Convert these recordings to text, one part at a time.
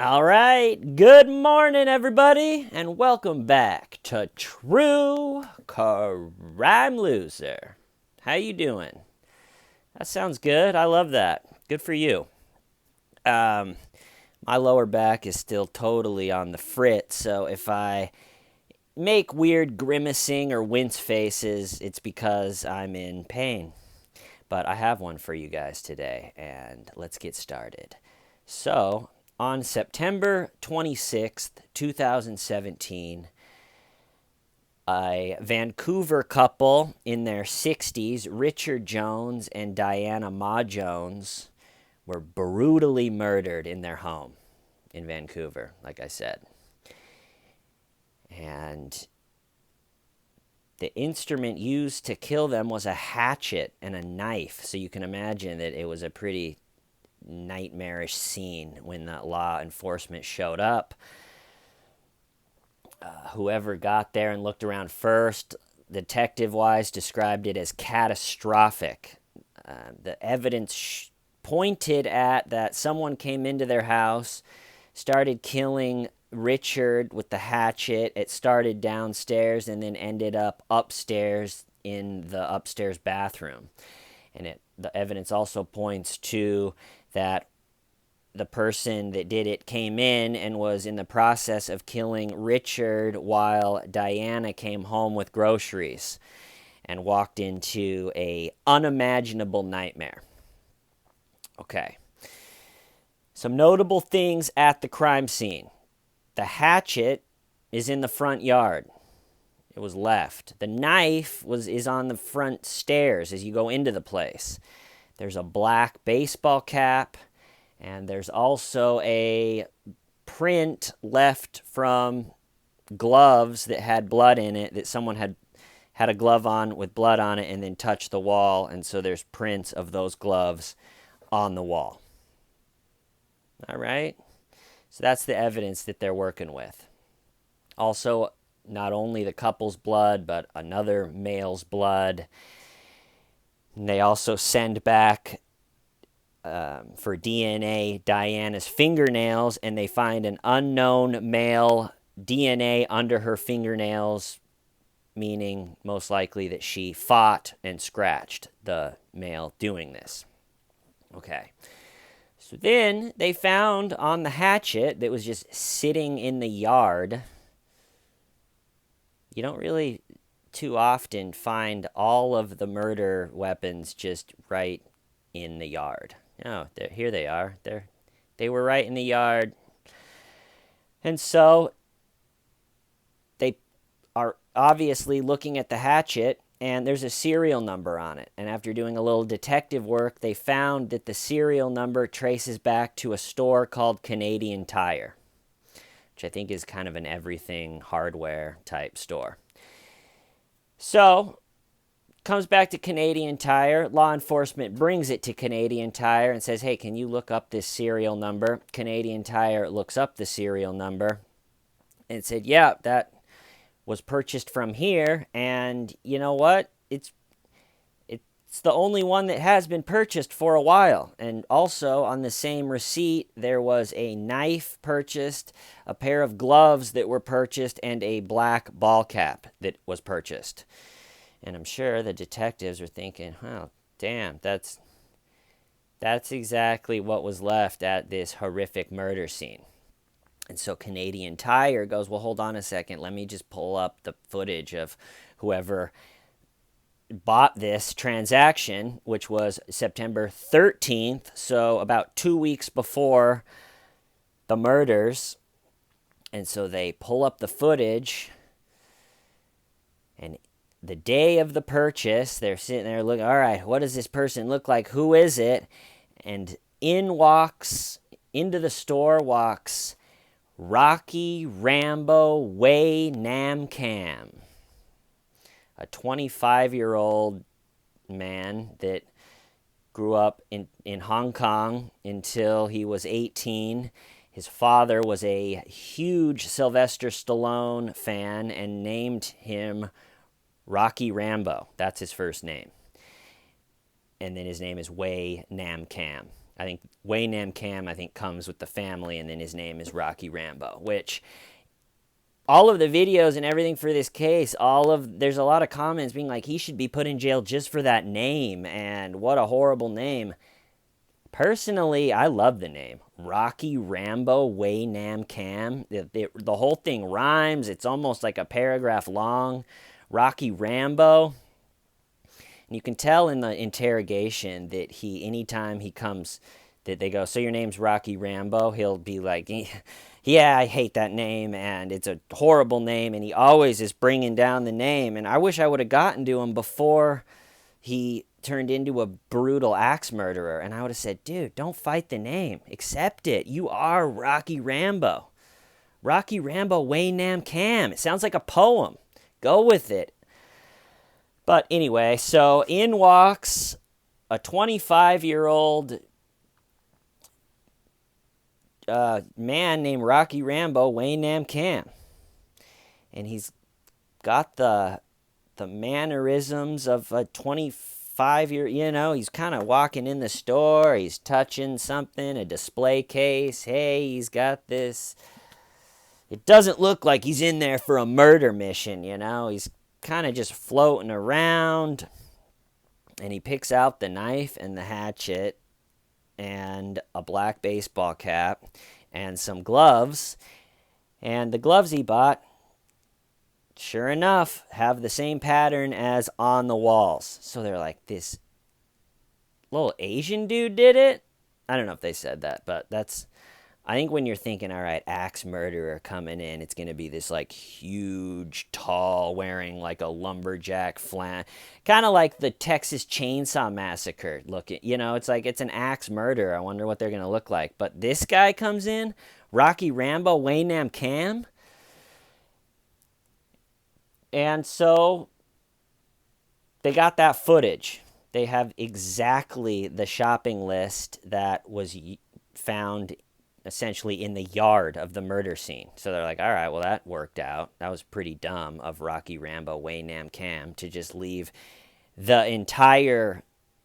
All right, good morning, everybody, and welcome back to True Crime Loser. How you doing? That sounds good. I love that. Good for you. Um, my lower back is still totally on the fritz, so if I make weird grimacing or wince faces, it's because I'm in pain. But I have one for you guys today, and let's get started. So, on September 26th, 2017, a Vancouver couple in their 60s, Richard Jones and Diana Ma Jones, were brutally murdered in their home in Vancouver, like I said. And the instrument used to kill them was a hatchet and a knife. So you can imagine that it was a pretty nightmarish scene when the law enforcement showed up. Whoever got there and looked around first, detective-wise, described it as catastrophic. The evidence pointed at that someone came into their house, started killing Richard with the hatchet. It started downstairs and then ended up upstairs in the upstairs bathroom. And the evidence also points to that the person that did it came in and was in the process of killing Richard while Diana came home with groceries and walked into a unimaginable nightmare. Okay. Some notable things at the crime scene. The hatchet is in the front yard. It was left. The knife is on the front stairs as you go into the place. There's a black baseball cap, and there's also a print left from gloves that had blood in it, that someone had a glove on with blood on it and then touched the wall, and so there's prints of those gloves on the wall. All right? So that's the evidence that they're working with. Also, not only the couple's blood, but another male's blood. And they also send back for DNA Diana's fingernails, and they find an unknown male DNA under her fingernails, meaning most likely that she fought and scratched the male doing this. Okay. So then they found on the hatchet that was just sitting in the yard. You don't really too often find all of the murder weapons just right in the yard. No, here they are. They were right in the yard. And so they are obviously looking at the hatchet, and there's a serial number on it. And after doing a little detective work, they found that the serial number traces back to a store called Canadian Tire, which I think is kind of an everything hardware type store. So, comes back to Canadian Tire. Law enforcement brings it to Canadian Tire and says, hey, can you look up this serial number? Canadian Tire looks up the serial number and said, yeah, that was purchased from here. And you know what? It's the only one that has been purchased for a while. And also on the same receipt, there was a knife purchased, a pair of gloves that were purchased, and a black ball cap that was purchased. And I'm sure the detectives are thinking, oh, damn, that's exactly what was left at this horrific murder scene. And so Canadian Tire goes, well, hold on a second. Let me just pull up the footage of whoever bought this transaction, which was September 13th, so about 2 weeks before the murders. And so they pull up the footage, and the day of the purchase, they're sitting there looking, all right, what does this person look like? Who is it? And into the store walks Rocky Rambo Wei Nam Cam, a 25-year-old man that grew up in Hong Kong until he was 18. His father was a huge Sylvester Stallone fan and named him Rocky Rambo. That's his first name. And then his name is Wei Nam Cam. I think Wei Nam Cam, I think, comes with the family, and then his name is Rocky Rambo, which all of the videos and everything for this case, there's a lot of comments being like, he should be put in jail just for that name, and what a horrible name. Personally, I love the name. Rocky Rambo Wei Nam Cam. The whole thing rhymes. It's almost like a paragraph long. Rocky Rambo. And you can tell in the interrogation that anytime he comes, that they go, so your name's Rocky Rambo, he'll be like, yeah, I hate that name, and it's a horrible name, and he always is bringing down the name. And I wish I would have gotten to him before he turned into a brutal axe murderer, and I would have said, dude, don't fight the name. Accept it. You are Rocky Rambo. Rocky Rambo Wei Nam Cam. It sounds like a poem. Go with it. But anyway, so in walks a 25-year-old man named Rocky Rambo Wei Nam Cam. And he's got the mannerisms of a 25-year, he's kind of walking in the store, he's touching something, a display case. Hey, he's got this. It doesn't look like he's in there for a murder mission, He's kind of just floating around. And he picks out the knife and the hatchet and a black baseball cap and some gloves. And the gloves he bought, sure enough, have the same pattern as on the walls. So they're like, this little Asian dude did it? I don't know if they said that, but I think when you're thinking, all right, axe murderer coming in, it's going to be this like huge, tall, wearing like a lumberjack flan, kind of like the Texas Chainsaw Massacre looking, it's like it's an axe murderer. I wonder what they're going to look like. But this guy comes in, Rocky Rambo, Wei Nam Cam. And so they got that footage. They have exactly the shopping list that was found essentially in the yard of the murder scene. So they're like, all right, well, that worked out. That was pretty dumb of Rocky Rambo, Wei Nam Cam to just leave the entire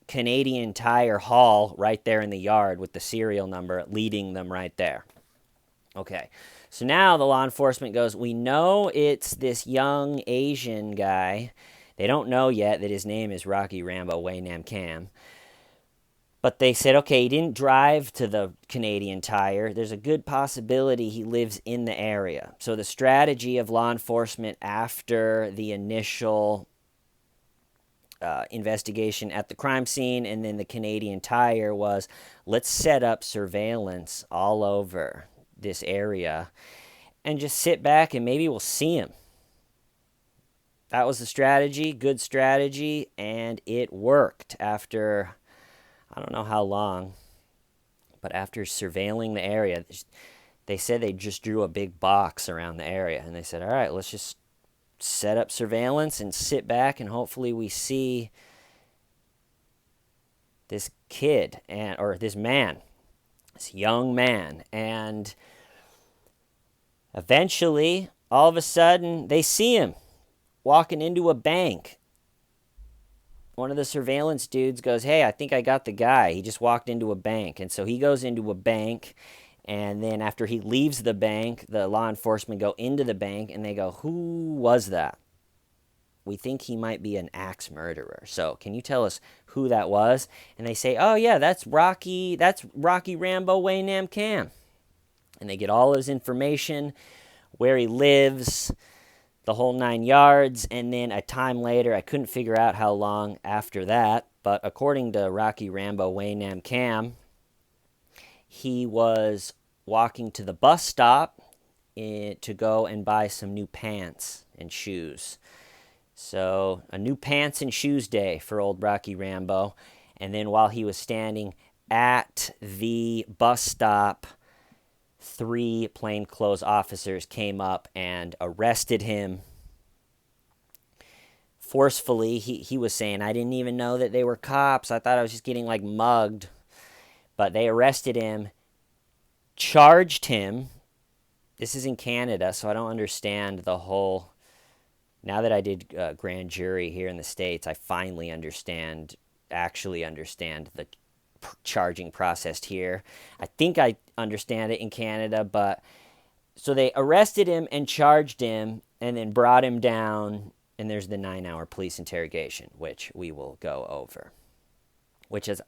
Canadian Tire haul right there in the yard with the serial number leading them right there. Okay, so now the law enforcement goes, we know it's this young Asian guy. They don't know yet that his name is Rocky Rambo Wei Nam Cam. But they said, okay, he didn't drive to the Canadian Tire. There's a good possibility he lives in the area. So the strategy of law enforcement after the initial investigation at the crime scene and then the Canadian Tire was, let's set up surveillance all over this area and just sit back and maybe we'll see him. That was the strategy, good strategy, and it worked after, I don't know how long, but after surveilling the area, they said they just drew a big box around the area, and they said, all right, let's just set up surveillance and sit back, and hopefully we see this kid, or this man, this young man, and eventually, all of a sudden, they see him walking into a bank. One of the surveillance dudes goes, hey, I think I got the guy. He just walked into a bank. And so he goes into a bank, and then after he leaves the bank, the law enforcement go into the bank, and they go, who was that? We think he might be an axe murderer. So can you tell us who that was? And they say, oh, yeah, that's Rocky Rambo Wei Nam Cam. And they get all his information, where he lives, the whole 9 yards, and then a time later, I couldn't figure out how long after that, but according to Rocky Rambo Wei Nam Cam, he was walking to the bus stop to go and buy some new pants and shoes. So a new pants and shoes day for old Rocky Rambo. And then while he was standing at the bus stop, 3 plainclothes officers came up and arrested him forcefully. He was saying, I didn't even know that they were cops. I thought I was just getting like mugged. But they arrested him, charged him. This is in Canada, so I don't understand the whole. Now that I did grand jury here in the States, I finally actually understand the charging process here. I think I understand it in Canada, but so they arrested him and charged him and then brought him down, and there's the 9-hour police interrogation, which we will go over, which is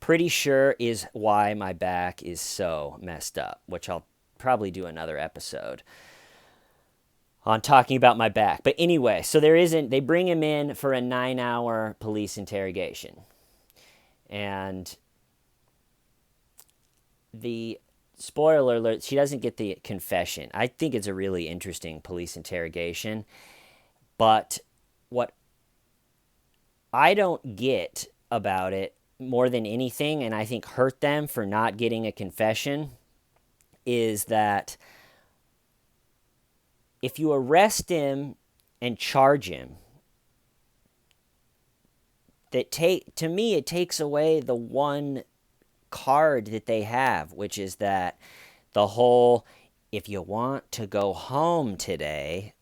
pretty sure is why my back is so messed up, which I'll probably do another episode on talking about my back. But anyway, so they bring him in for a 9-hour police interrogation. And the spoiler alert, she doesn't get the confession. I think it's a really interesting police interrogation. But what I don't get about it more than anything, and I think hurt them for not getting a confession, is that if you arrest him and charge him, to me it takes away the one card that they have, which is that the whole, if you want to go home today,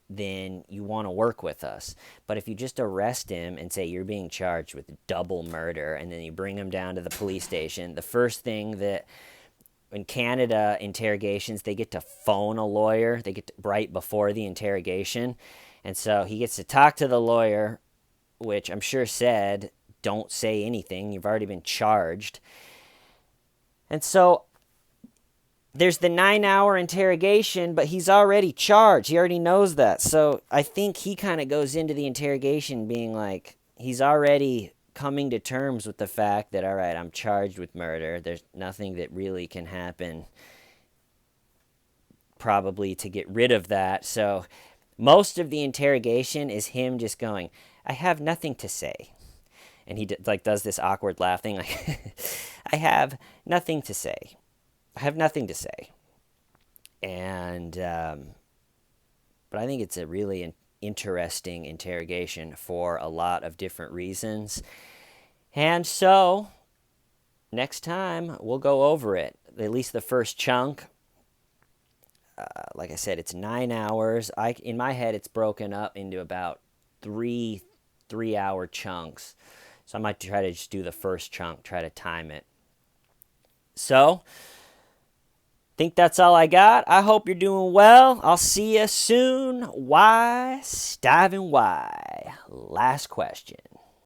then you want to work with us. But if you just arrest him and say you're being charged with double murder, and then you bring him down to the police station, the first thing that in Canada interrogations, they get to phone a lawyer. They get to, right before the interrogation. And so he gets to talk to the lawyer, which I'm sure said, don't say anything. You've already been charged. And so there's the 9-hour interrogation, but he's already charged. He already knows that. So I think he kind of goes into the interrogation being like, he's already coming to terms with the fact that, all right, I'm charged with murder. There's nothing that really can happen probably to get rid of that. So most of the interrogation is him just going, I have nothing to say. And he does this awkward laughing, like, I have nothing to say. I have nothing to say. And, but I think it's a really interesting interrogation for a lot of different reasons. And so, next time, we'll go over it. At least the first chunk. Like I said, it's 9 hours. In my head, it's broken up into about three-hour chunks. So I might try to just do the first chunk, try to time it. So, think that's all I got. I hope you're doing well. I'll see you soon. Why, Stiving Why? Last question.